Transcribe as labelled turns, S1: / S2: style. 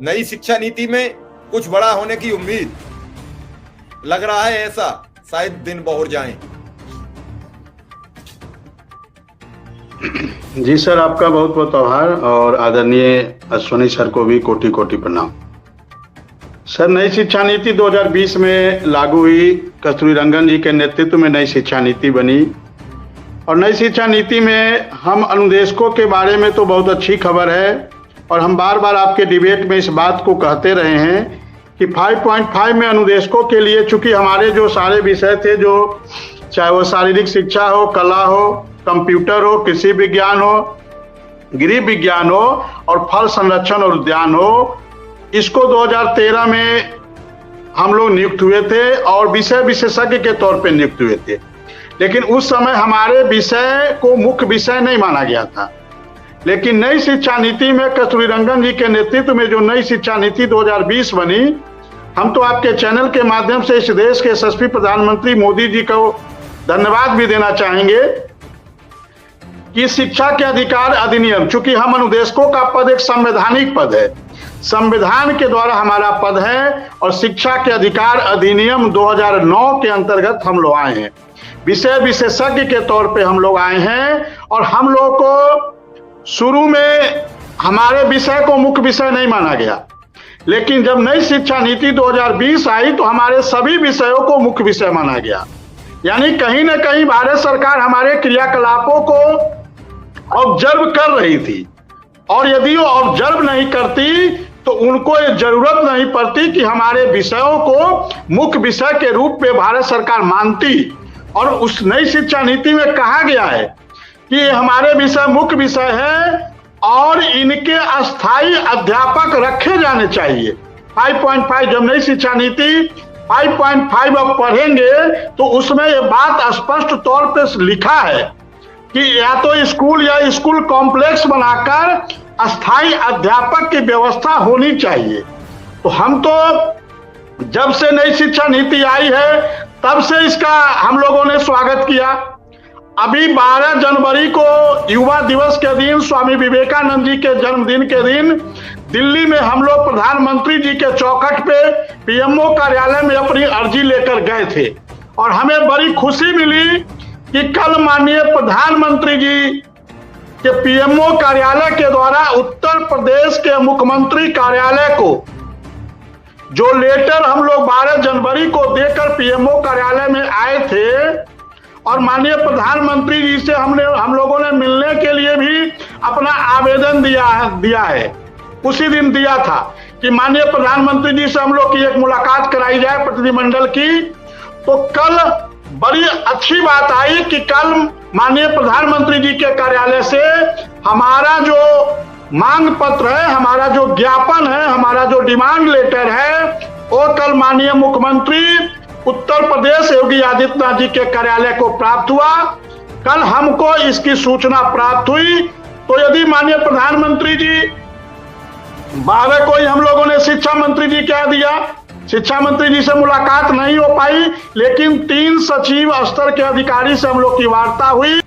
S1: नई शिक्षा नीति में कुछ बड़ा होने की उम्मीद, लग रहा है ऐसा, शायद दिन बहुर जाएं।
S2: जी सर, आपका बहुत बहुत आभार और आदरणीय अश्वनी सर को भी कोटि कोटि प्रणाम। सर, नई शिक्षा नीति 2020 में लागू हुई। कस्तूरी रंगन जी के नेतृत्व में नई शिक्षा नीति बनी और नई शिक्षा नीति में हम अनुदेशकों के बारे में तो बहुत अच्छी खबर है और हम बार बार आपके डिबेट में इस बात को कहते रहे हैं कि 5.5 में अनुदेशकों के लिए, चूंकि हमारे जो सारे विषय थे, जो चाहे वो शारीरिक शिक्षा हो, कला हो, कंप्यूटर हो, कृषि विज्ञान हो, गृह विज्ञान हो और फल संरक्षण और उद्यान हो, इसको 2013 में हम लोग नियुक्त हुए थे और विषय विशेषज्ञ के तौर पे नियुक्त हुए थे। लेकिन उस समय हमारे विषय को मुख्य विषय नहीं माना गया था। लेकिन नई शिक्षा नीति में कस्तूरी रंगन जी के नेतृत्व में जो नई शिक्षा नीति 2020 बनी, हम तो आपके चैनल के माध्यम से इस देश के यशस्वी प्रधानमंत्री मोदी जी को धन्यवाद भी देना चाहेंगे कि शिक्षा के अधिकार अधिनियम, चूंकि हम अनुदेशकों का पद एक संवैधानिक पद है, संविधान के द्वारा हमारा पद है और शिक्षा के अधिकार अधिनियम 2009 के अंतर्गत हम लोग आए हैं। विषय विशेषज्ञ के तौर पे हम लोग आए हैं और हम लोग को शुरू में हमारे विषय को मुख्य विषय नहीं माना गया, लेकिन जब नई शिक्षा नीति 2020 आई तो हमारे सभी विषयों को मुख्य विषय माना गया। यानी कहीं ना कहीं भारत सरकार हमारे क्रियाकलापों को ऑब्जर्व कर रही थी और यदि वो ऑब्जर्व नहीं करती तो उनको ये जरूरत नहीं पड़ती कि हमारे विषयों को मुख्य विषय के रूप में भारत सरकार मानती। और उस नई शिक्षा नीति में कहा गया है कि हमारे विषय मुख्य विषय है और इनके अस्थायी अध्यापक रखे जाने चाहिए। 5.5 जब नई शिक्षा नीति 5.5 अब पढ़ेंगे तो उसमें ये बात स्पष्ट तौर पे लिखा है कि या तो स्कूल या स्कूल कॉम्प्लेक्स बनाकर अस्थायी अध्यापक की व्यवस्था होनी चाहिए। तो हम तो जब से नई शिक्षा नीति आई है तब से इसका हम लोगों ने स्वागत किया। अभी 12 जनवरी को युवा दिवस के दिन, स्वामी विवेकानंद जी के जन्मदिन के दिन दिल्ली में हम लोग प्रधानमंत्री जी के चौखट पे पीएमओ कार्यालय में अपनी अर्जी लेकर गए थे और हमें बड़ी खुशी मिली कि कल माननीय प्रधानमंत्री जी के पीएमओ कार्यालय के द्वारा उत्तर प्रदेश के मुख्यमंत्री कार्यालय को जो लेटर हम लोग 12 जनवरी को देकर पीएमओ कार्यालय में आए थे और माननीय प्रधानमंत्री जी से हम लोगों ने मिलने के लिए भी अपना आवेदन दिया है, उसी दिन दिया था कि माननीय प्रधानमंत्री जी से हम लोग की एक मुलाकात कराई जाए प्रतिनिधिमंडल की। तो कल बड़ी अच्छी बात आई कि कल माननीय प्रधानमंत्री जी के कार्यालय से हमारा जो मांग पत्र है, हमारा जो ज्ञापन है, हमारा जो डिमांड लेटर है, वो कल माननीय मुख्यमंत्री उत्तर प्रदेश योगी आदित्यनाथ जी के कार्यालय को प्राप्त हुआ। कल हमको इसकी सूचना प्राप्त हुई। तो यदि माननीय प्रधानमंत्री जी 12 को ही हम लोगों ने शिक्षा मंत्री जी कह दिया, शिक्षा मंत्री जी से मुलाकात नहीं हो पाई, लेकिन 3 सचिव स्तर के अधिकारी से हम लोग की वार्ता हुई।